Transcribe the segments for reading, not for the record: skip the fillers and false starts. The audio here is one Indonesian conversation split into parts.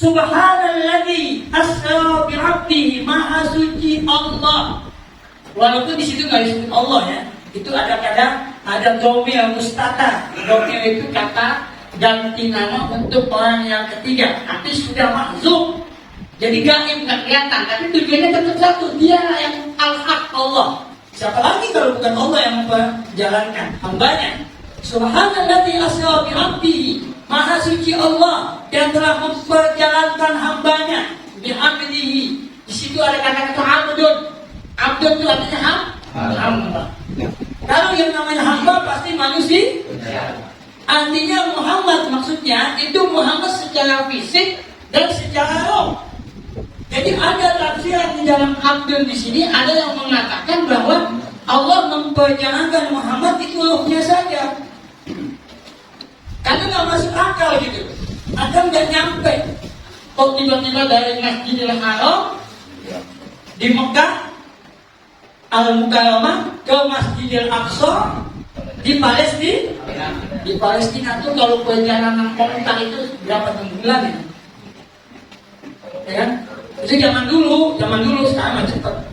Subhanalladzi asra bi 'abdihi, maha suci Allah. Walaupun di situ nggak disebut Allah ya, itu ada dhamir mustata. Dhamir itu kata ganti nama untuk orang yang ketiga, tapi sudah mahzuf. Jadi gaib, nggak kelihatan, tapi tujuannya tetap satu, dia yang al-haq, Allah. Siapa lagi kalau bukan Allah yang menjalankan hambanya? Subhanalladzi asra bi 'abdihi, maha suci Allah yang telah memperjalankan hambanya. Bi 'abdihi, di situ ada kata-kata abdun. Abdun itu artinya hamba. Kalau yang namanya hamba pasti manusia. Artinya Muhammad, maksudnya itu Muhammad secara fisik dan secara roh. Jadi ada tafsiran di dalam abdun di sini, ada yang mengatakan bahwa Allah memperjalankan Muhammad itu rohnya saja. Karena nggak masuk akal gitu. Adam nggak nyampe. Kok tiba-tiba dari Masjidil Haram di Mekah Al-Mukarramah ke Masjidil Aqsa di Palestina. Di Palestina tuh kalau perjalanan onta itu berapa bulan ya? Ya kan? Itu zaman dulu sekarang cepat.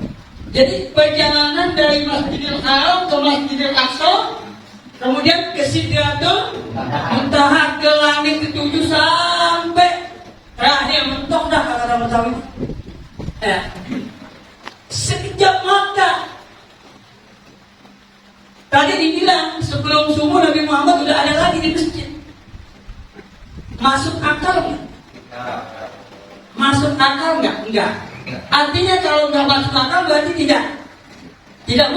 Jadi perjalanan dari Masjidil Haram ke Masjidil Aqsa, kemudian ke Sidratul Muntaha, ke langit ketujuh sampai terakhir mentok dah kata Betawi. Ya. Sekejap mata. Tadi dibilang sebelum subuh Nabi Muhammad sudah ada lagi di masjid. Masuk akal nggak? Masuk akal nggak? Enggak. Artinya kalau nggak masuk akal berarti tidak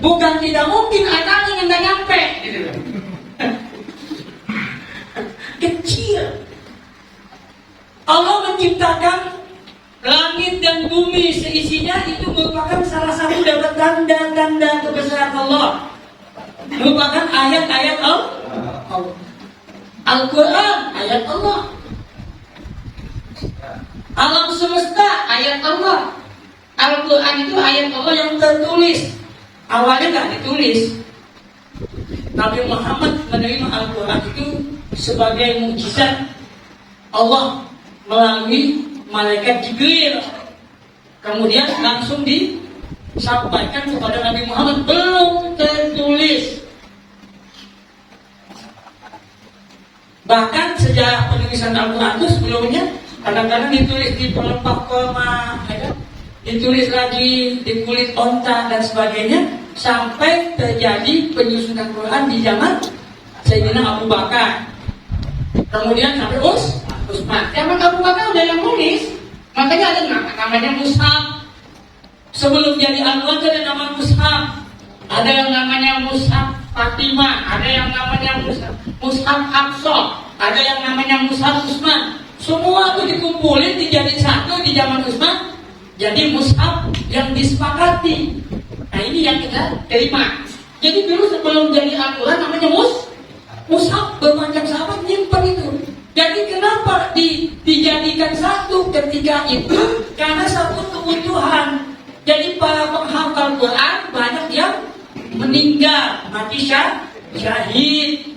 bukan tidak mungkin akalnya yang nggak nyampe. Gitu. Kecil. Allah menciptakan langit dan bumi seisinya itu merupakan salah satu dari tanda-tanda kebesaran Allah. Merupakan ayat-ayat Allah. Al-Quran ayat Allah. Alam semesta ayat Allah. Al-Quran itu ayat Allah yang tertulis. Awalnya nggak ditulis. Nabi Muhammad menerima Al-Quran itu sebagai mukjizat Allah melalui malaikat Jibril. Kemudian langsung disampaikan kepada Nabi Muhammad, belum tertulis. Bahkan sejarah penulisan Al-Quran itu sebelumnya kadang-kadang ditulis di pelepah koma, ya, ditulis lagi di kulit onta dan sebagainya, sampai terjadi penyusunan Quran di zaman Sayyidina Abu Bakar. Kemudian sampai Utsman. Zaman Abu Bakar udah yang nulis, makanya ada namanya mushaf. Sebelum jadi Al-Quran ada nama mushaf. Ada yang namanya mushaf Fatimah, ada yang namanya mushaf Hafsah, ada yang namanya mushaf Utsman. Semua itu dikumpulin dijadiin satu di zaman Utsman, jadi mushaf yang disepakati. Nah ini yang kita terima. Jadi dulu sebelum jadi Al-Quran namanya mushaf, bermacam sahabat nyimpan itu. Jadi kenapa dijadikan satu ketika itu? Karena satu kebutuhan. Jadi para penghafal Quran banyak yang meninggal, mati syahid.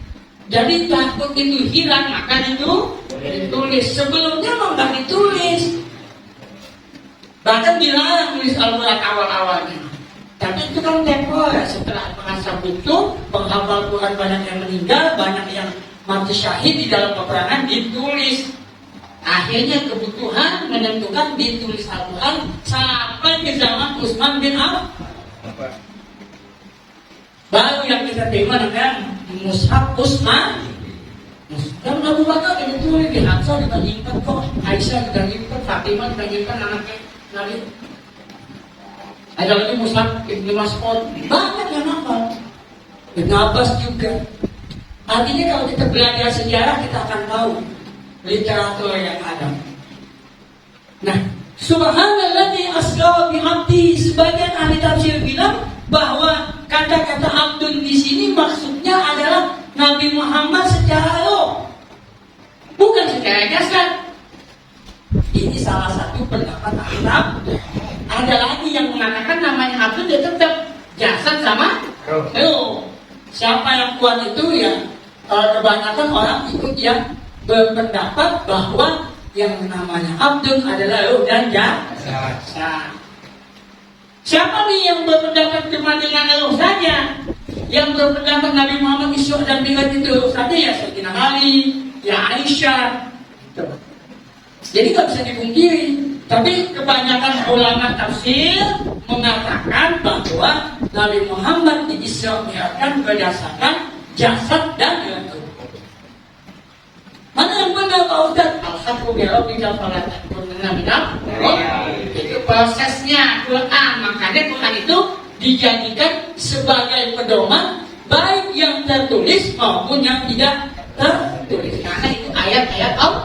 Jadi takut itu hilang, maka itu ditulis. Sebelumnya memang nggak ditulis. Bahkan dilarang tulis Al-Quran awal-awalnya. Tapi itu kan temporer. Setelah merasa butuh, penghafal Quran banyak yang meninggal, banyak yang mati syahid di dalam peperangan, ditulis. Akhirnya kebutuhan menentukan ditulis Al-Quran sampai ke zaman Utsman bin Affan. Baru yang kita terima namanya mushaf Utsman. Dan Abu Bakar itu tulis di Hafsah kita nyimpan kok, Aisyah kita nyimpan, Fatimah kita nyimpan, anaknya Nabi. Ada lagi mushaf Ibnu Mas'ud, banyak yang hafal. Ibnu Abbas juga. Artinya kalau kita belajar sejarah kita akan tahu literatur yang ada. Nah, subhanalladzi asra bi 'abdihi, sebagian ahli tafsir bilang bahwa kata-kata abdun di sini maksudnya adalah Nabi Muhammad secara roh, bukan secara jasad. Ini salah satu pendapat ahli tafsir. Ada lagi yang mengatakan namanya abdun dia tetap jasad sama roh. Siapa yang kuat itu ya, kebanyakan orang ikut yang berpendapat bahwa yang namanya abdun adalah ruh dan jasad. Siapa nih yang berpendapat cuma dengan ruh saja? Yang berpendapat Nabi Muhammad Isra dan Mi'raj itu ruh saja ya Sayyidina Ali, ya Aisyah. Jadi nggak bisa dipungkiri. Tapi kebanyakan ulama tafsir mengatakan bahwa Nabi Muhammad di Isra Mi'rajkan berdasarkan jasad dan ruh. Mana yang benar Pak Ustaz? Alhamdulillah tidak salah itu prosesnya Quran. Makanya Quran itu dijadikan sebagai pedoman baik yang tertulis maupun yang tidak tertulis. Karena itu ayat-ayat Allah.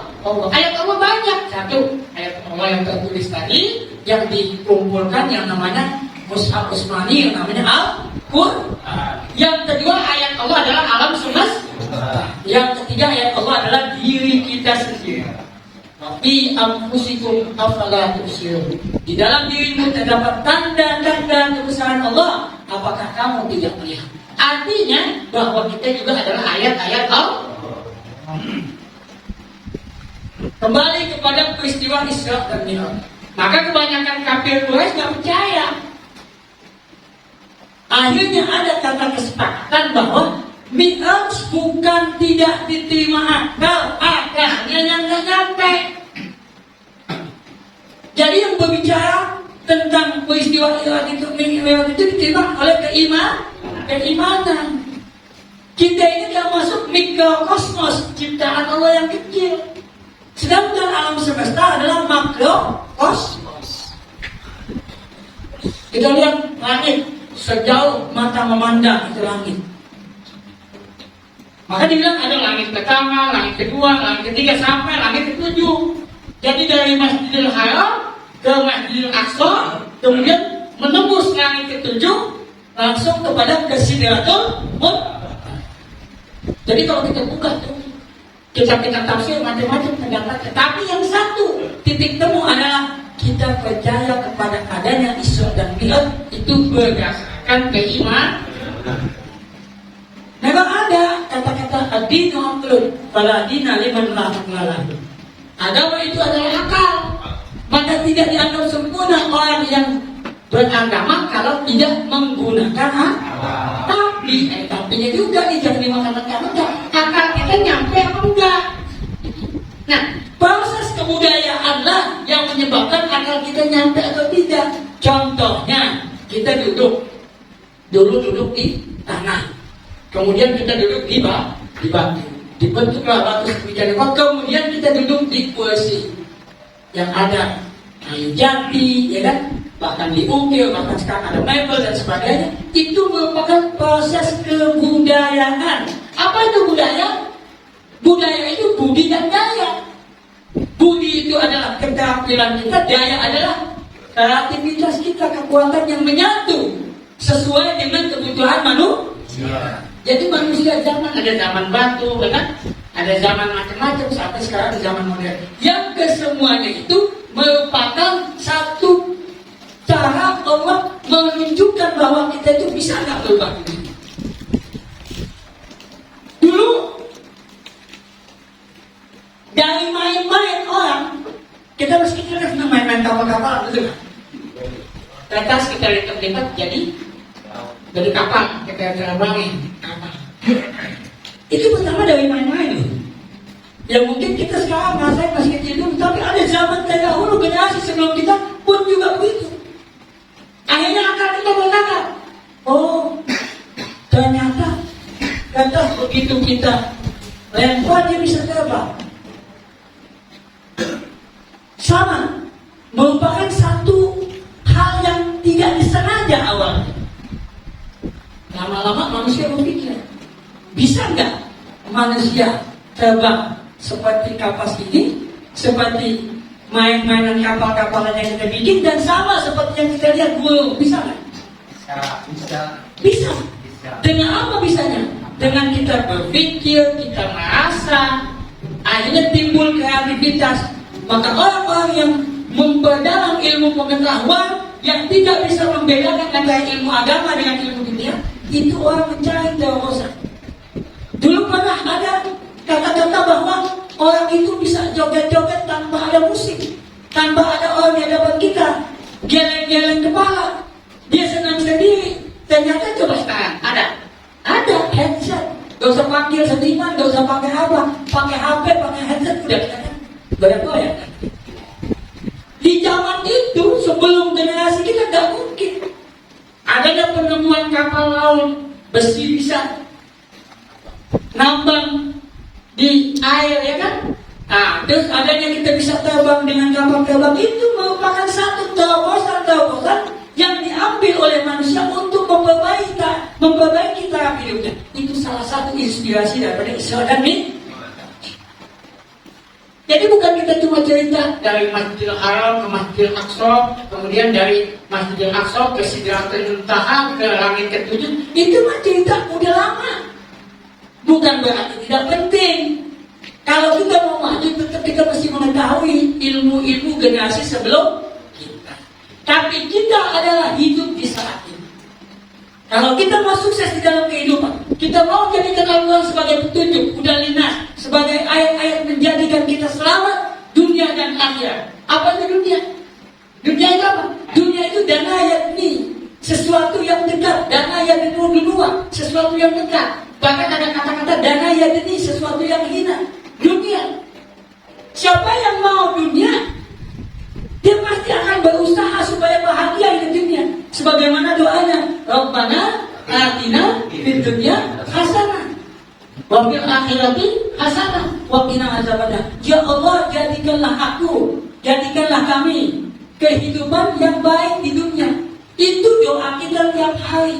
Ayat Allah banyak. Satu, ayat Allah yang tertulis tadi yang dikumpulkan yang namanya Mushaf Utsmani yang namanya Al-Qur'an. Yang kedua ayat Allah adalah alam semesta. Yang ketiga ayat Allah adalah diri kita sendiri. Fi anfusikum afala tubsirun. Di dalam dirimu terdapat tanda-tanda kebesaran Allah. Apakah kamu tidak melihat? Artinya bahwa kita juga adalah ayat-ayat Allah. Kembali kepada peristiwa Isra dan Mi'raj. Maka kebanyakan kafir Quraisy nggak percaya. Akhirnya ada kata kesepakatan bahwa Mi'raj bukan tidak diterima akal, akalnya yang nggak nyampe. Jadi yang berbicara tentang peristiwa Mi'raj itu diterima oleh keimanan. Kita ini tidak masuk mikrokosmos, ciptaan Allah yang kecil. Sedangkan alam semesta adalah makrokosmos. Kita lihat langit sejauh mata memandang itu langit. Maka dibilang ada langit pertama, langit kedua, langit ketiga sampai langit ketujuh. Jadi dari Masjidil Haram ke Masjidil Aqsa, kemudian menembus langit ketujuh langsung kepada Sidratul Muntaha. Jadi kalau kita buka tuh kita tafsir macam-macam pendapat, tetapi yang satu titik temu adalah kita percaya kepada adanya Isra dan Mi'raj itu berdasarkan keimanan. Memang ada kata-kata ad-dinu aqlun fala dina liman la aqla lahu. Agama itu adalah akal, maka tidak dianggap sempurna orang yang beragama kalau tidak menggunakan akal. Tapinya juga nih jangan dimakan mentah-mentah. Akal kita nyampe apa enggak? Nah, proses kebudayaanlah yang menyebabkan akal kita nyampe atau tidak. Contohnya, kita duduk di tanah. Kemudian kita duduk di batu. Dibentuklah batu sedemikian rupa. Kemudian kita duduk di kursi yang ada kayu jati, ya kan? Bahkan diukir, bahkan sekarang ada mebel dan sebagainya. Itu merupakan proses kebudayaan. Apa itu budaya? Budaya itu budi dan daya. Budi itu adalah keterampilan kita, daya adalah kreativitas kita, kekuatan yang menyatu sesuai dengan kebutuhan manusia. Jadi manusia ada zaman batu, kan? Ada zaman macam-macam sampai sekarang di zaman modern. Yang kesemuanya itu merupakan satu cara Allah menunjukkan bahwa kita itu bisa nggak berubah. Dulu dari main-main orang, kita mesti senang main-main kapal-kapal, betul nggak? Lantas kita lipat-lipat jadi kapal, kita terbangin kapal. Itu pertama dari main-main. Ya mungkin kita sekarang ngerasain masih kecil dulu, tapi ada zaman terdahulu generasi sebelum kita pun juga begitu. Akhirnya akal kita berkata, oh ternyata kata begitu kita lempar dia bisa terbang. Sama, merupakan satu hal yang tidak disengaja awalnya. Lama-lama manusia berpikir, bisa nggak manusia terbang seperti kapas ini, seperti main-mainan kapal-kapalan yang kita bikin, dan sama seperti yang kita lihat burung, bisa nggak? Bisa. Dengan apa bisanya? Dengan kita berpikir, kita merasa, akhirnya timbul kreativitas. Maka orang-orang yang memperdalam ilmu pengetahuan, yang tidak bisa membedakan antara ilmu agama dengan ilmu dunia, itu orang mencari terobosan. Dulu pernah ada kata-kata bahwa orang itu bisa joget-joget tanpa ada musik, tanpa ada orang di hadapan kita, geleng-geleng kepala, dia senang sendiri. Ternyata coba sekarang ada headset, gak usah panggil seniman, gak usah pakai apa, pakai HP, pakai headset udah kelihatan goyang-goyang. Di zaman itu sebelum generasi kita gak mungkin. Adanya penemuan kapal laut besi bisa nambang di air, ya kan? Nah, terus adanya kita bisa terbang dengan kapal terbang, itu merupakan satu terobosan yang diambil oleh manusia untuk memperbaiki taraf hidupnya. Itu salah satu inspirasi daripada Isra dan Mi'raj. Jadi bukan kita cuma cerita dari Masjidil Haram ke Masjidil Aqsa, kemudian dari Masjidil Aqsa ke Sidratul Muntaha, ke langit ketujuh. Itu mah cerita udah lama. Bukan berarti tidak penting. Kalau kita mau maju, tetap kita mesti mengetahui ilmu-ilmu generasi sebelum kita. Tapi kita adalah hidup di saat ini. Kalau kita mau sukses di dalam kehidupan, kita mau jadikan Al-Quran sebagai petunjuk, udah linas, sebagai ayat-ayat menjadikan kita selamat dunia dan akhirat. Apa itu dunia? Dunia itu apa? Dunia itu dana yakni, sesuatu yang dekat. Dana yakni dua, sesuatu yang dekat. Bahkan ada kata-kata dana yakni sesuatu yang hina. Dunia. Siapa yang mau dunia, dia pasti akan berusaha supaya bahagia di dunia. Sebagaimana doanya, Rabbana atina fid dunya hasanah wa fil akhirati hasanah wa qina azabannar. Ya Allah, jadikanlah kami kehidupan yang baik di dunia. Itu doa kita tiap hari.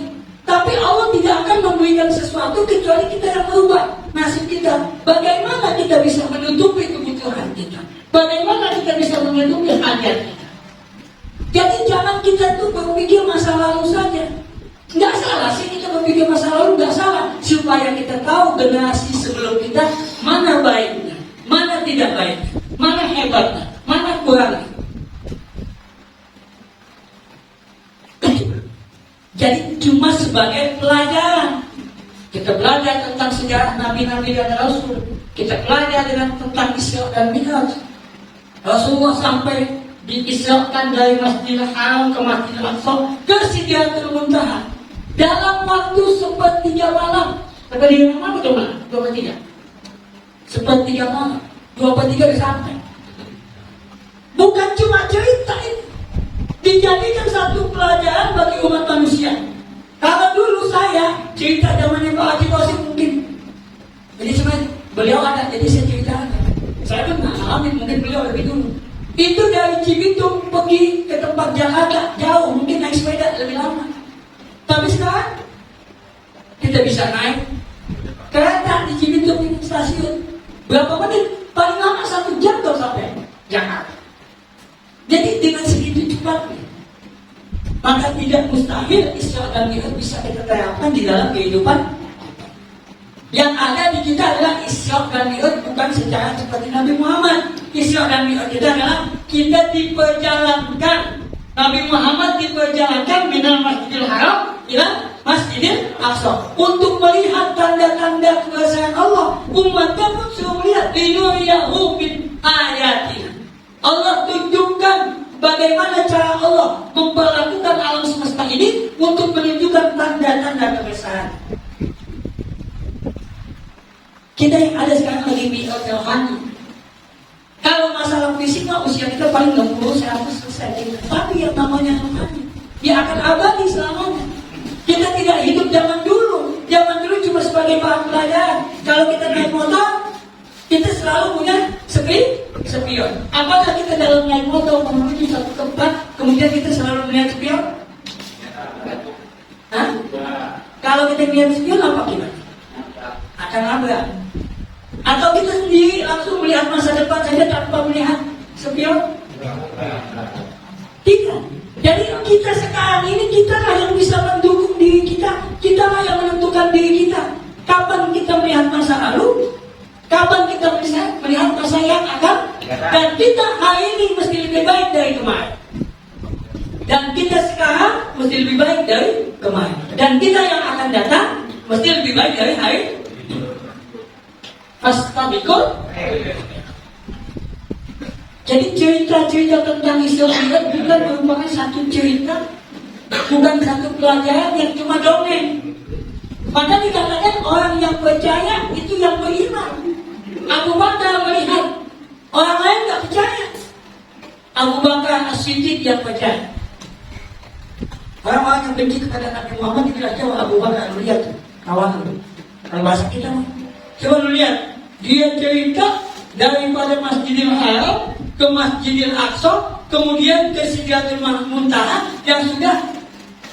Tapi Allah tidak akan memberikan sesuatu kecuali kita yang berubah nasib kita. Bagaimana kita bisa menutupi kebutuhan kita? Bagaimana kita bisa menutupi hajat kita? Jadi jangan kita tuh berpikir masa lalu saja. Nggak salah sih kita berpikir masa lalu, nggak salah. Supaya kita tahu generasi sebelum kita mana baiknya, mana tidak baiknya, mana hebatnya, mana kurangnya. Jadi cuma sebagai pelajaran. Kita belajar tentang sejarah Nabi-Nabi dan Rasul. Kita belajar tentang Isra dan Mi'raj. Rasulullah sampai diisrakan dari Masjidil Haram ke Masjidil Aqsa ke Sidratul Muntaha dalam waktu sepertiga malam. Sepertiga malam atau mana? 2/3. Sepertiga malam. 2/3 sampai. Bukan cuma cerita ini, dijadikan satu pelajaran bagi umat manusia. Kalau dulu saya cerita zamannya Pak Haji Qasim mungkin, jadi sebenarnya beliau ada, jadi saya ceritakan. Saya pun ngalamin, mungkin beliau lebih dulu. Itu dari Cibitung pergi ke tempat Jakarta jauh, mungkin naik sepeda lebih lama. Tapi sekarang kita bisa naik kereta di Cibitung ini stasiun. Berapa menit? Paling lama 1 jam kalau sampai Jakarta. Jadi dengan segitu cepatnya, maka tidak mustahil Isra dan Mi'raj bisa kita terapkan di dalam kehidupan. Yang ada di kita adalah Isra dan Mi'raj bukan secara seperti Nabi Muhammad. Isra dan Mi'raj kita adalah kita diperjalankan. Nabi Muhammad diperjalankan minal Masjidil Haram ila Masjidil Aqsa untuk melihat tanda-tanda kekuasaan Allah. Umatnya pun suruh melihat linuriyahu min ayatina. Allah tunjukkan bagaimana cara Allah memperlakukan alam semesta ini untuk menunjukkan tanda-tanda kebesaran. Kita yang ada sekarang lagi Mi'raj rohani. Kalau masalah fisik mah usia kita paling 60-100 selesai. Tapi yang namanya rohani, dia akan abadi selamanya. Kita tidak hidup zaman dulu. Zaman dulu cuma sebagai bahan pelajaran. Kalau kita naik motor, kita selalu punya spion. Apakah kita dalam naik motor menuju satu tempat, kemudian kita selalu melihat spion? Hah? Kalau kita melihat spion apa kita? Akan nabrak. Atau kita sendiri langsung melihat masa depan saja tanpa melihat spion? Tidak. Jadi kita sekarang ini, kita lah yang bisa mendukung diri kita. Kita lah yang menentukan diri kita. Kapan kita melihat masa lalu, kapan kita melihat masa yang akan. Dan kita hari ini mesti lebih baik dari kemarin. Dan kita sekarang mesti lebih baik dari kemarin. Dan kita yang akan datang mesti lebih baik dari hari. Fastabiqul. Jadi cerita-cerita tentang Israel bukan merupakan satu cerita, bukan satu pelajaran yang cuma dongeng. Maka dikatakan orang yang percaya itu yang beriman. Abu Bakar melihat orang lain tak percaya. Abu Bakar As-Siddiq yang percaya. Orang-orang yang benci kepada Nabi Muhammad tidak jauh. Abu Bakar lihat kawan itu. Kalau bahasa kita, coba lu lihat. Dia cerita daripada Masjidil Haram ke Masjidil Aqsa, kemudian ke Sidratul Muntaha yang sudah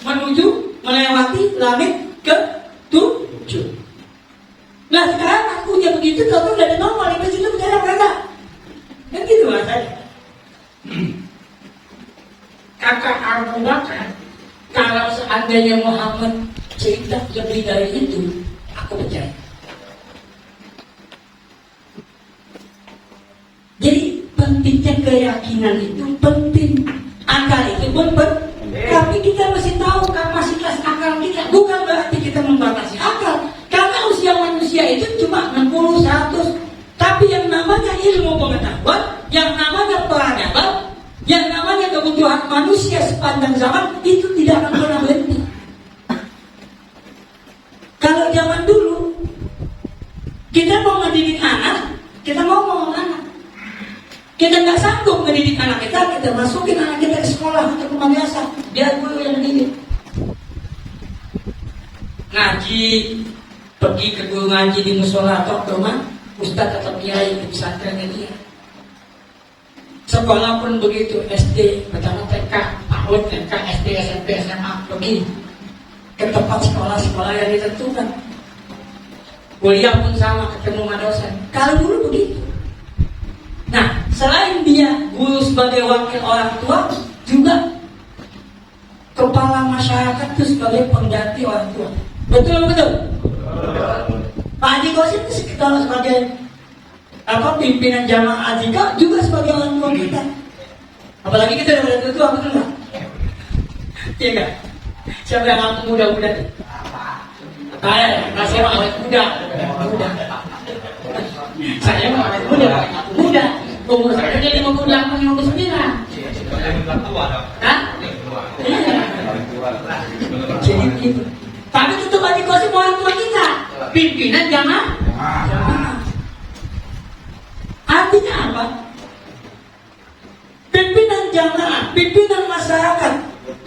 menuju melewati langit ke-7. Nah sekarang akunya begitu, kalau udah ada normal, itu sudah percaya mereka. Kan gitu rasanya. Kakak Abu Bakar, kalau seandainya Muhammad cerita lebih dari itu, aku percaya. Jadi pentingnya keyakinan itu penting. Akal itu pun penting. Tapi kita mesti tahu kapasitas akal kita. Bukan berarti kita membatasi akal. Karena usia manusia itu cuma 60, 100. Tapi yang namanya ilmu pengetahuan, yang namanya peradaban, yang namanya kebutuhan manusia sepanjang zaman, itu tidak akan pernah berhenti. Kalau zaman dulu kita mau mendidik anak, kita mau ngomong anak, kita nggak sanggup mendidik anak kita masukin anak kita ke sekolah atau ke madrasah, biar guru yang mendidik. Ngaji, pergi ke guru ngaji di musola atau ke rumah ustaz atau kiai di pesantrennya dia. Sekolah pun begitu, SD, pertama TK, PAUD, TK, SD, SMP, SMA, pergi ke tempat sekolah-sekolah yang ditentukan. Kuliah pun sama, ketemu sama dosen. Kalau dulu begitu. Nah, selain dia guru sebagai wakil orang tua, juga kepala masyarakat itu sebagai pengganti orang tua. Betul betul. Pak Haji Qasim itu sebagai pimpinan jamaah Azika juga sebagai orang tua kita. Apalagi kita udah tua, betul nggak? Iya nggak? Siapa yang ngaku muda-muda? Saya mah awet muda. Saya mah awet muda. Umur saya jadi 58, 59. Hah? Jadi gitu. Tapi itu Haji Qasim orang tua kita, pimpinan jamaah. Artinya apa? Pimpinan jamaah, pimpinan masyarakat,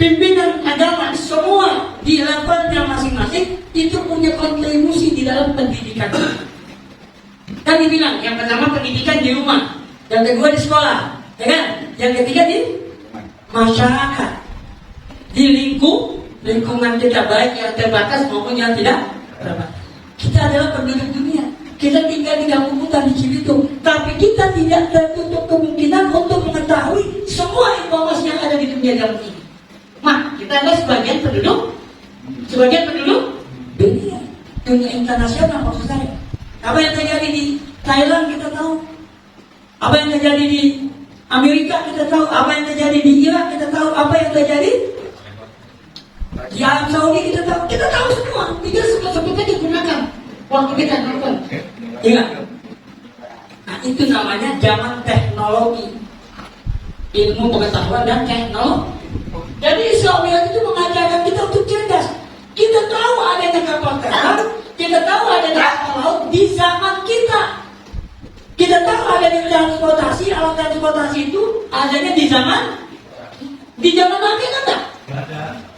pimpinan agama, semua di levelnya masing-masing itu punya kontribusi di dalam pendidikan. Kan dibilang, yang pertama pendidikan di rumah, yang kedua di sekolah, ya kan? Yang ketiga di masyarakat, di lingkungan kita, baik yang terbatas maupun yang tidak terbatas. Kita adalah penduduk dunia. Kita tinggal di kampung hutan di Cibitung, tapi kita tidak tertutup kemungkinan untuk mengetahui semua informasi yang ada di dunia dalam ini. Kita adalah sebagian penduduk dunia internasional maksud saya. Apa yang terjadi di Thailand kita tahu, apa yang terjadi di Amerika kita tahu, apa yang terjadi di Irak kita tahu, apa yang terjadi di Arab Saudi kita tahu semua. Tinggal sebut-sebut aja gunakan waktu kita nonton. Ingat. Nah itu namanya zaman teknologi, ilmu pengetahuan dan teknologi. Jadi Islam itu mengajarkan kita untuk cerdas. Kita tahu adanya kapal terbang, kita tahu adanya kapal laut di zaman kita. Kita tahu adanya transportasi, alat transportasi itu adanya di zaman Nabi kan tak?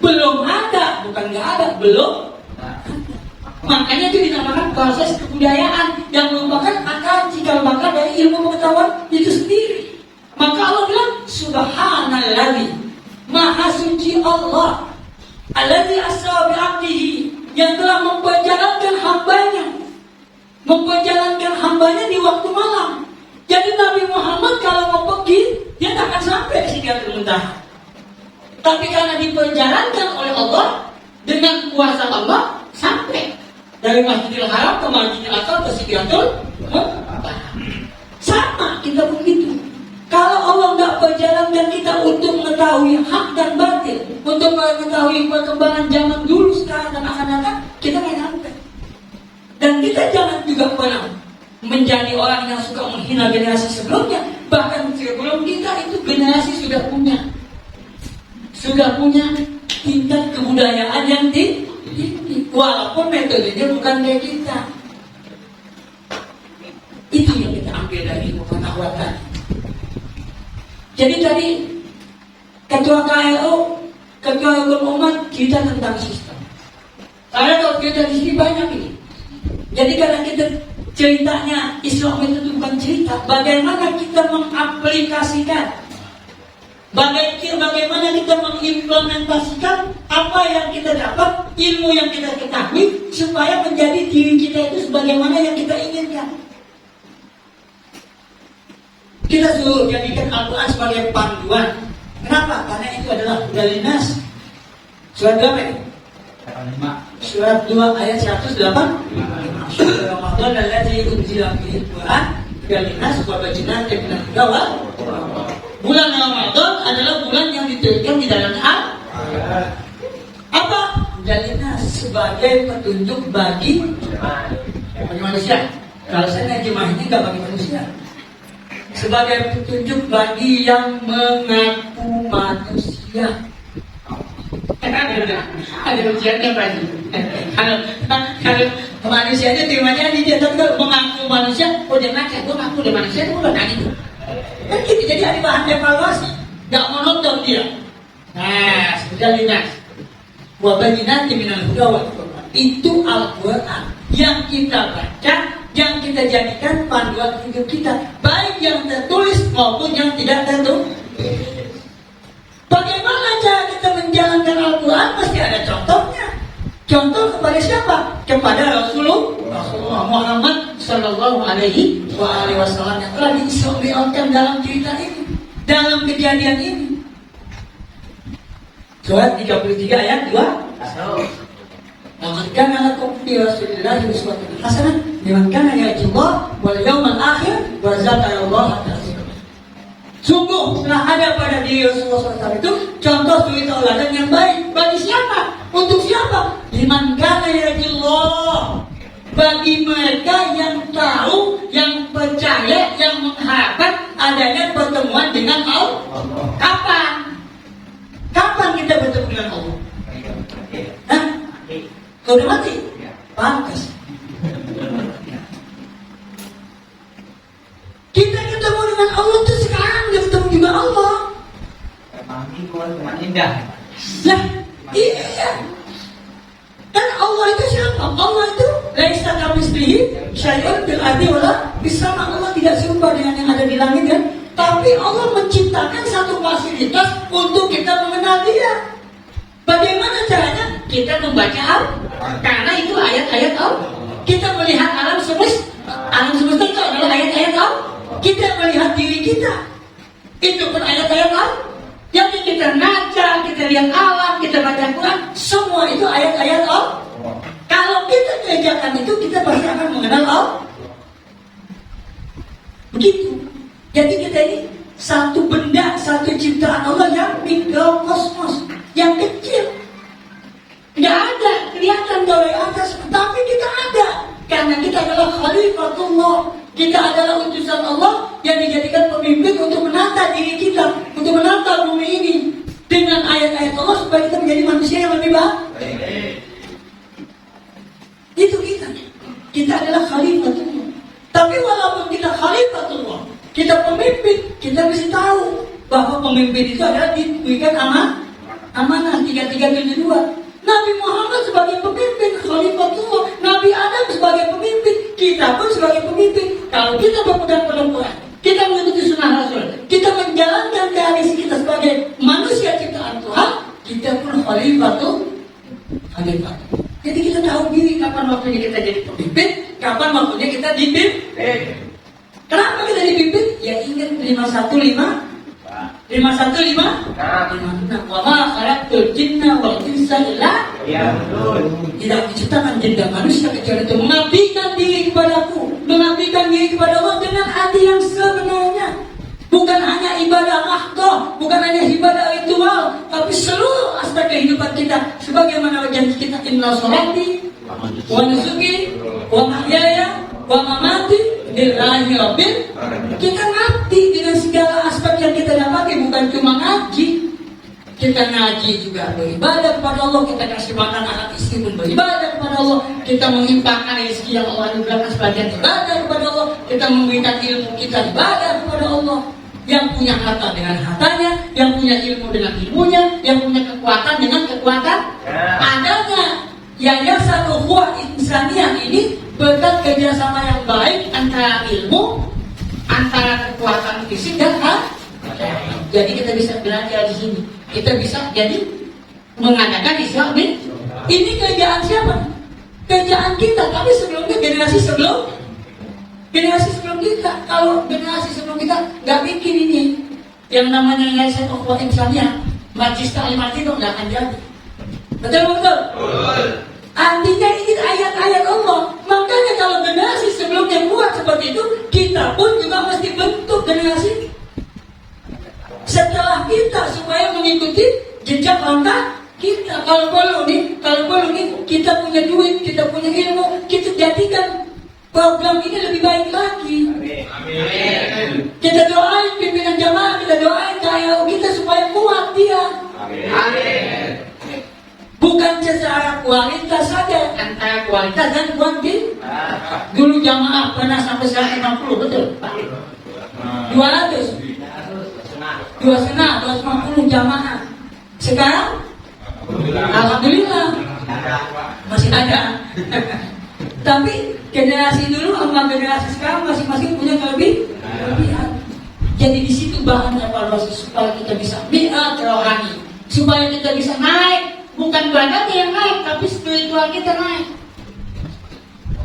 Belum ada, bukan nggak ada, belum. Makanya itu dinamakan proses kebudayaan yang merupakan akar cikal bakal dari ilmu pengetahuan itu sendiri. Maka Allah bilang Subhanalladzi, Maha suci Allah, Alladzi asra bi 'abdihi, yang telah memperjalankan hambanya di waktu malam. Jadi Nabi Muhammad kalau mau pergi, dia tak akan sampai di Sidratul Muntaha. Tapi karena diperjalankan oleh Allah dengan kuasa Allah sampai dari Masjidil Haram ke Masjidil Aqsa ke Sidratul Muntaha. Sama kita begitu. Kalau Allah tidak perjalankan kita untuk mengetahui hak dan batil, untuk mengetahui perkembangan zaman dulu, sekarang dan akan datang, kita nggak sampai. Dan kita jangan juga pernah menjadi orang yang suka menghina generasi sebelumnya. Bahkan sebelum kita itu generasi sudah punya tingkat kebudayaan yang tinggi, walaupun metodenya bukan kayak kita. Itu yang kita ambil dari pengetahuan tadi. Jadi tadi ketua KLO, ketua hukum umat kita tentang sistem. Karena kalau kita di sini banyak ini. Jadi karena kita ceritanya Islam itu bukan cerita, bagaimana kita mengaplikasikan, bagaimana kita mengimplementasikan apa yang kita dapat, ilmu yang kita ketahui, supaya menjadi diri kita itu sebagaimana yang kita inginkan. Kita suruh jadikan Al-Quran sebagai panduan. Kenapa? Karena itu adalah dalil nas. Surat berapa ini? Surat 2 ayat 108. Surat Ramadan alladzi unzila fihi Al-Quran dalil nas wa bayyinatin minal huda wal furqan. Bulan Ramadan adalah bulan yang diturunkan di dalam Al-Quran. Apa? Dalil nas sebagai petunjuk bagi manusia. Kalau saya nerjemahnya nggak bagi manusia, sebagai petunjuk bagi yang mengaku manusia. Ada ujiannya Pak. Kalau manusianya terimanya di dia, tapi kalau mengaku manusia, oh dia ngaca, gue ngaku dia manusia, gue udah nanya. Kan gitu, jadi ada bahan evaluasi, nggak monoton dia. Nah, sudah linas. Wabajinati minal huda wal furqan. Itu Al-Quran yang kita baca, yang kita jadikan panduan hidup kita, baik yang tertulis maupun yang tidak tertulis. Bagaimana cara kita menjalankan Al-Quran? Mesti ada contohnya. Contoh kepada siapa? Kepada Rasulullah Muhammad Sallallahu Alaihi Wasallam yang telah diisyaratkan dalam cerita ini, dalam kejadian ini. Surat 33 ayat 2. Laqad kana lakum fi Rasulillahi uswatun hasanah liman kana yarjullaha wal yawmal akhir wa dzakarallaha katsiran. Sungguh telah ada pada diri Rasulullah SAW itu contoh suri tauladan yang baik. Bagi siapa? Untuk siapa? Liman kana yarjullaha, bagi mereka yang tahu, yang percaya, yang mengharapkan adanya pertemuan dengan Allah. Kapan kita bertemu dengan Allah? Hah? Kau udah mati? Pantas. Kita ketemu dengan Allah itu sekarang, dia ketemu juga Allah. Teman indah. Lah, iya. Dan Allah itu siapa? Allah itu laisa kamitslihi syai'un fil ardi wala fis sama'. Allah tidak serupa dengan yang ada di langit kan? Tapi Allah menciptakan satu fasilitas untuk kita mengenal Dia. Bagaimana caranya? Kita membaca Al-Quran, karena itu ayat-ayat Allah. Kita melihat alam semesta. Alam semesta itu adalah ayat-ayat Allah. Kita melihat diri kita, itu pun ayat-ayat Allah. Jadi kita ngaca, kita lihat alam, kita baca Quran, semua itu ayat-ayat Allah. Kalau kita kerjakan itu, kita pasti akan mengenal Allah. Begitu. Jadi kita ini satu benda, satu ciptaan Allah yang mikrokosmos, yang kecil. Nggak ada kelihatan dari atas, tapi kita ada. Karena kita adalah khalifatullah. Kita adalah utusan Allah yang dijadikan pemimpin untuk menata diri kita, untuk menata bumi ini dengan ayat-ayat Allah supaya kita menjadi manusia yang lebih baik. Itu kita. Kita adalah khalifatullah. Tapi walaupun kita khalifatullah, kita pemimpin, kita mesti tahu bahwa pemimpin itu adalah diberikan amanah 3372. Nabi Muhammad sebagai pemimpin, khalifatullah. Nabi Adam sebagai pemimpin, kita pun sebagai pemimpin. Kalau kita berpegang pada Quran, kita mengikuti sunnah Rasul, kita menjalankan keharisi kita sebagai manusia ciptaan Tuhan, kita pun khalifat. Jadi kita tahu diri kapan waktunya kita jadi pemimpin, kapan waktunya kita dipimpin. Kenapa kita dipimpin? Ya ingat 515. Wa ma khalaqtul jinna wal insa illa liya'budun. Tidak diciptakan jin dan manusia kecuali untuk mengabdikan diri kepadaku, mengabdikan diri kepada Allah dengan hati yang sebenarnya. Bukan hanya ibadah mahdoh, bukan hanya ibadah ritual, tapi seluruh aspek kehidupan kita. Sebagaimana janji kita, inna sholati wa nusuki wa mahyaya wa mamati lillahi rabbil. Kita ngerti dengan segala aspek yang kita dapati, bukan cuma ngaji. Kita ngaji juga beribadah kepada Allah, kita kasih makan anak istri pun beribadah kepada Allah, kita mengimpakkan rezeki yang Allah berikan sebagian ibadah kepada Allah, kita memberikan ilmu kita ibadah kepada Allah. Yang punya harta dengan hartanya, yang punya ilmu dengan ilmunya, yang punya kekuatan dengan kekuatan adanya. Yayasan Ukhuwah Insaniyah ini berkat kerjasama yang baik antara ilmu, antara kekuatan fisik dan harta. Jadi kita bisa belajar di sini. Kita bisa jadi mengadakan Isra Mi'raj. Ini kerjaan siapa? Kerjaan kita. Tapi sebelumnya generasi sebelum kita. Kalau generasi sebelum kita nggak bikin ini, yang namanya Yayasan Ukhuwah Insaniyah, Majlis Ta'lim itu nggak akan jadi. Betul. Artinya ini ayat-ayat Allah. Makanya kalau generasi sebelumnya buat seperti itu, kita pun juga mesti bentuk generasi setelah kita supaya mengikuti jejak langkah kita. Kalau perlu nih kita punya duit, kita punya ilmu, kita jadikan program ini lebih baik lagi. Amin. Kita doain pimpinan jamaah, kita doain KAU kita supaya kuat dia. Amin. Bukan secara kualitas saja, antara kualitas dan kuantitas. Dulu jamaah pernah sampai 150, betul? 200. 250 jamaah. Sekarang alhamdulillah masih ada. Tapi generasi dulu sama generasi sekarang masing-masing punya kelebihan. Jadi di situ bahan evaluasi supaya kita bisa mi'at rohani, supaya kita bisa naik, bukan badannya yang naik, tapi spiritual kita naik.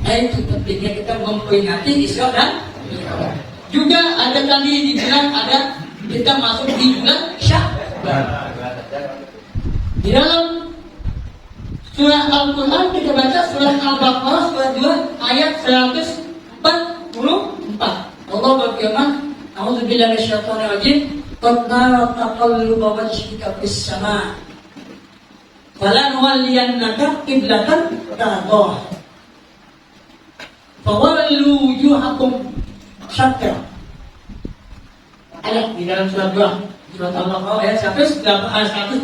Nah itu pentingnya kita memperingati Isra dan Mi'raj. Juga ada tadi dibilang ada kita masuk di bulan Sya'ban. Di dalam surah Al-Quran kita baca surah Al-Baqarah surah 2 ayat 144. Allah berfirman, A'udzubillahi minasyaitonir rajim. Qad nara taqalluba wajhika fis sama'. Falanuwalliyannaka qiblatan tardhaha. Fawallu wujuhakum syatrah. Ayat di dalam surat 2 surat Al-Baqarah ayat 144.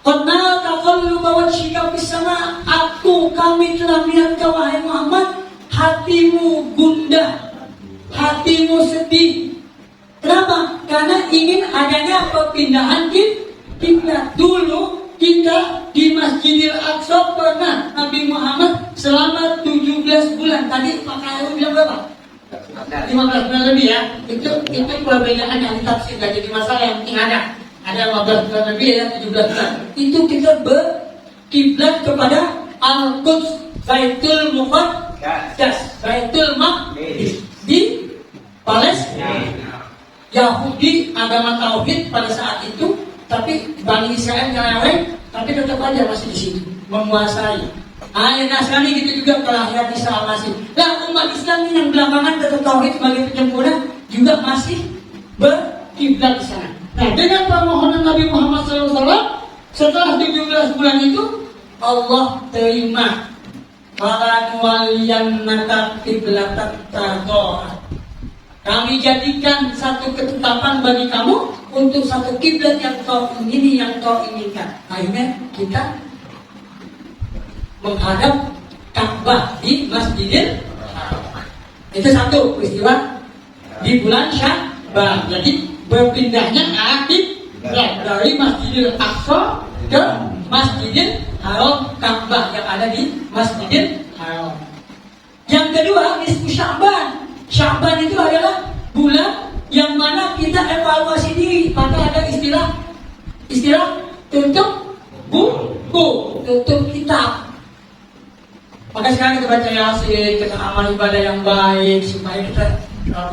Qadna taqalluba wajhika fis sama'. Kami telah melihat kau wahai Muhammad, hatimu gundah, hatimu sedih. Kenapa? Karena ingin adanya perpindahan kiblat. Dulu kita di Masjidil Aqsa pernah Nabi Muhammad selama 17 bulan. Tadi Pak Khairul bilang berapa? 15 bulan lebih ya. Itu perbedaan yang ditafsir, gak jadi masalah, yang penting ada 15 bulan lebih ya, 17 bulan. Itu kita berkiblat kepada Al-Quds, Baitul Muqaddas, Baitul Maqdis di Palestina. Yahudi agama tauhid pada saat itu, tapi Bani Israel nyeleweng, tapi tetap aja masih di situ menguasai. Yang Nasrani gitu juga kelahiran Isa Al-Masih. Nah umat Islam yang belakangan tetap tauhid sebagai penyempurna juga masih berkiblat di sana. Nah dengan permohonan Nabi Muhammad SAW setelah 17 bulan itu Allah terima. Falanuwalliyannaka qiblatan tardhaha. Kami jadikan satu ketetapan bagi kamu untuk satu kiblat yang kau ingini, yang kau inginkan. Akhirnya kita menghadap Ka'bah di Masjidil Haram. Itu satu peristiwa di bulan Sya'ban. Jadi berpindahnya arah kiblat dari Masjidil Aqsa ke Masjidil Haram, Ka'bah yang ada di Masjidil Haram. Yang kedua, nisfu Sya'ban. Sya'ban itu adalah bulan yang mana kita evaluasi diri. Maka ada istilah tutup buku, tutup kitab. Maka sekarang kita baca Yasin, kita amal ibadah yang baik supaya kita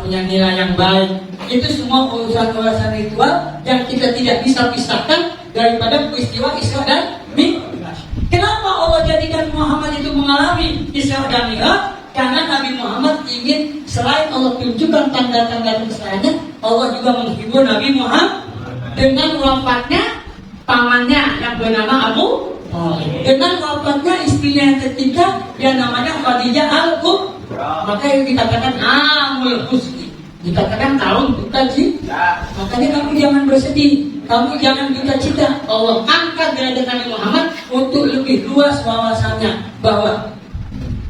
punya nilai yang baik. Itu semua urusan-urusan ritual yang kita tidak bisa pisahkan daripada peristiwa Isra dan Mi'raj. Kenapa Allah jadikan Muhammad itu mengalami Isra dan Mi'raj? Karena Nabi Muhammad ingin selain Allah tunjukkan tanda-tanda kebesarannya, Allah juga menghibur Nabi Muhammad dengan wafatnya pamannya yang bernama Abu Thalib, dengan wafatnya istrinya yang ketiga yang namanya Khadijah Al-Kubra. Maka yang dikatakan amul husni, dikatakan tahun duka cita. Makanya kamu jangan bersedih, kamu jangan duka cita. Allah angkat derajat Nabi Muhammad untuk lebih luas wawasannya bahwa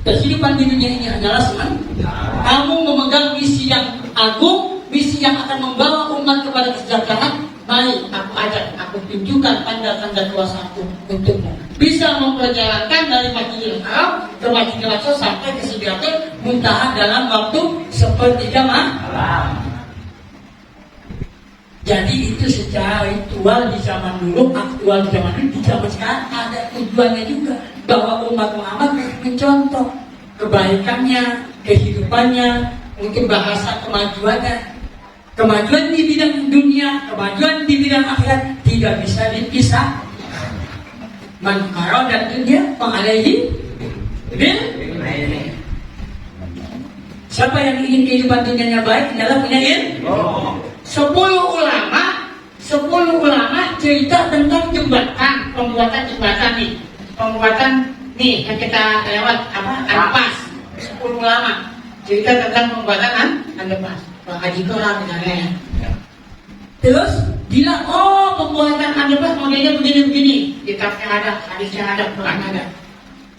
kehidupan di dunia ini adalah sementara. Kamu memegang misi yang agung, misi yang akan membawa umat kepada kesejahteraan. Mari aku ajak, aku tunjukkan tanda-tanda kuasaku untukmu. Bisa memperjalankan dari Masjidil Haram ke Masjidil Aqsa sampai ke Sidratul Muntaha dalam waktu sepertiga malam. Jadi itu secara ritual di zaman dulu, aktual di zaman dulu, di zaman sekarang ada tujuannya juga bahwa umat Muhammad mencontoh kebaikannya, kehidupannya, mungkin bahasa kemajuannya. Kemajuan di bidang dunia, kemajuan di bidang akhirat tidak bisa dipisah. Man arada dunia fa'alaihi bil. Siapa yang ingin kehidupan dunianya baik adalah punya ilmu. 10 ulama cerita tentang jembatan, pembuatan jembatan nih. Pembuatan nih yang kita lewat underpass. 10 ulama cerita tentang pembuatan underpass. Pak Haji Kora misalnya. Terus bilang, pembuatan underpass modelnya begini-begini. Kitabnya ada, hadisnya ada, Quran ada.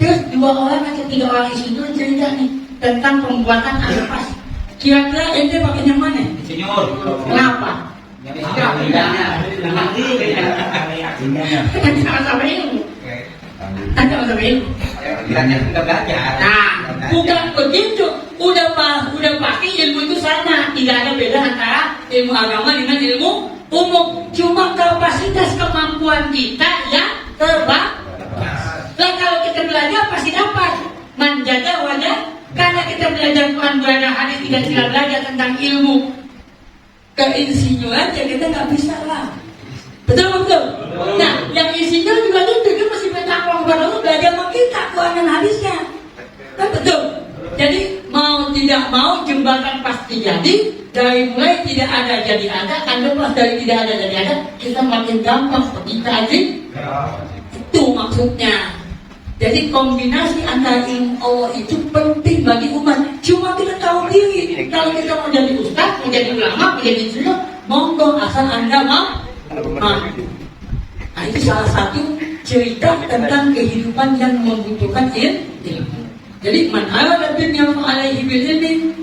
Terus 2 orang atau 3 orang itu cerita nih tentang pembuatan underpass. Kira-kira ente pakai yang mana? Insinyur. Kenapa? Yang bukan begitu. Udah pasti ilmu itu sama. Tidak ada beda antara ilmu agama dengan ilmu umum. Cuma kapasitas kemampuan kita yang terbatas. Nah kalau kita belajar pasti dapat. Menjaga wajah. Karena kita belajar Quran, belajar hadis, tidak belajar tentang ilmu keinsinyuran, ya kita nggak bisa lah. Betul? Nah, yang insinyur juga gitu, dia masih bertakwa kepada Allah, belajar sama kita Quran dan hadisnya. Kan betul? Jadi mau tidak mau jembatan pasti jadi. Dari mulai tidak ada jadi ada, pas dari tidak ada jadi ada, kita makin gampang seperti tadi. Itu maksudnya. Jadi kombinasi antara ilmu Allah itu penting bagi umat. Cuma kita tahu diri. Kalau kita mau jadi ustaz, mau jadi ulama, mau jadi insinyur, monggo asal Anda mau. Nah, itu salah satu cerita tentang kehidupan yang membutuhkan ilmu. Jadi man arada dunya fa'alaihi bil ilmi.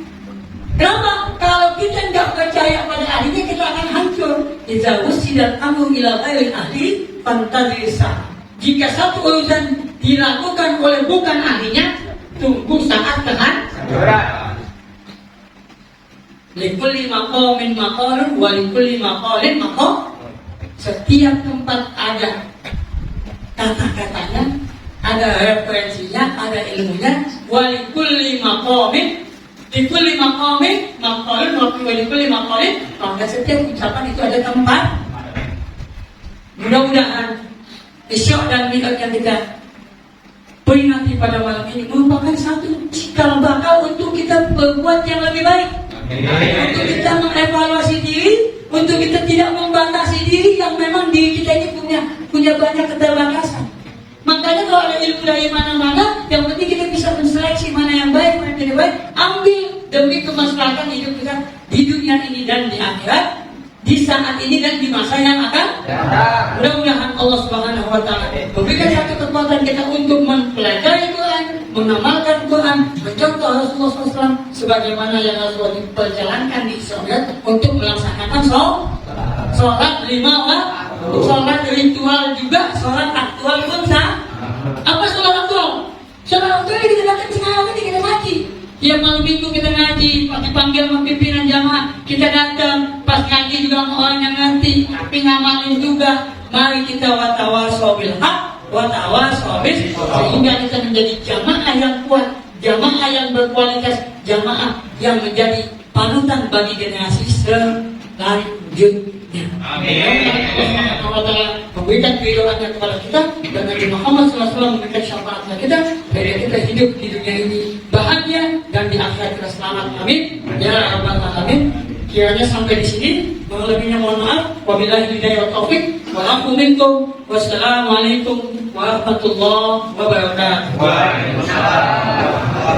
Kenapa? Kalau kita tidak percaya pada ahlinya, kita akan hancur. Idza wusidal amru ila ghairi ahli fantazisa. Jika satu urusan dilakukan oleh bukan ahlinya, tunggu saat Tuhan. Likulli maqamin maqalun wa likulli maqalin maqal. Setiap tempat ada kata-katanya, ada referensinya, ada ilmunya. Wa likulli maqamin maqalun wa likulli maqalin. Pada setiap ucapan itu ada tempat. Mudah-mudahan Isya dan Mi'raj yang kita peringati pada malam ini merupakan satu cikal bakal untuk kita berbuat yang lebih baik. Untuk kita mengevaluasi diri, untuk kita tidak membatasi diri yang memang diri kita ini punya banyak keterbatasan. Makanya kalau ada ilmu dari mana-mana, yang penting kita bisa menseleksi mana yang baik, mana yang tidak baik, ambil demi kemaslahatan hidup kita di dunia ini dan di akhirat, di saat ini dan di masa yang akan datang. Mudah-mudahan Allah Subhanahu wa taala memberikan satu kekuatan kita untuk mempelajari Quran, mengamalkan Quran, mencontoh Rasulullah SAW sebagaimana yang Rasulullah diperjalankan di Isra untuk melaksanakan sholat 5 waktu, sholat ritual juga, sholat aktual pun sah. Apa sholat aktual? Sholat aktual kita datang sekarang ini kita ngaji. Tiap malam minggu kita ngaji, pas dipanggil sama pimpinan jamaah kita datang, pas ngaji juga sama orang yang ngerti, tapi ngamalin juga. Mari kita watawasau bil haq, watawasau bis, sehingga kita menjadi jamaah yang kuat, jamaah yang berkualitas, jamaah yang menjadi panutan bagi generasi selanjutnya. Amin. Allah Taala memberikan keridhaannya kepada kita dan Nabi Muhammad SAW memberikan syafaatnya kita, biar kita hidup di dunia ini bahagia dan di akhirat kita selamat. Amin. Ya Rabbal Alamin. Kiranya sampai di sini, lebihnya mohon maaf. Wabillahi hidayah wa taufik. Wa minkum. Wassalamualaikum warahmatullahi wabarakatuh. Waalaikumsalam.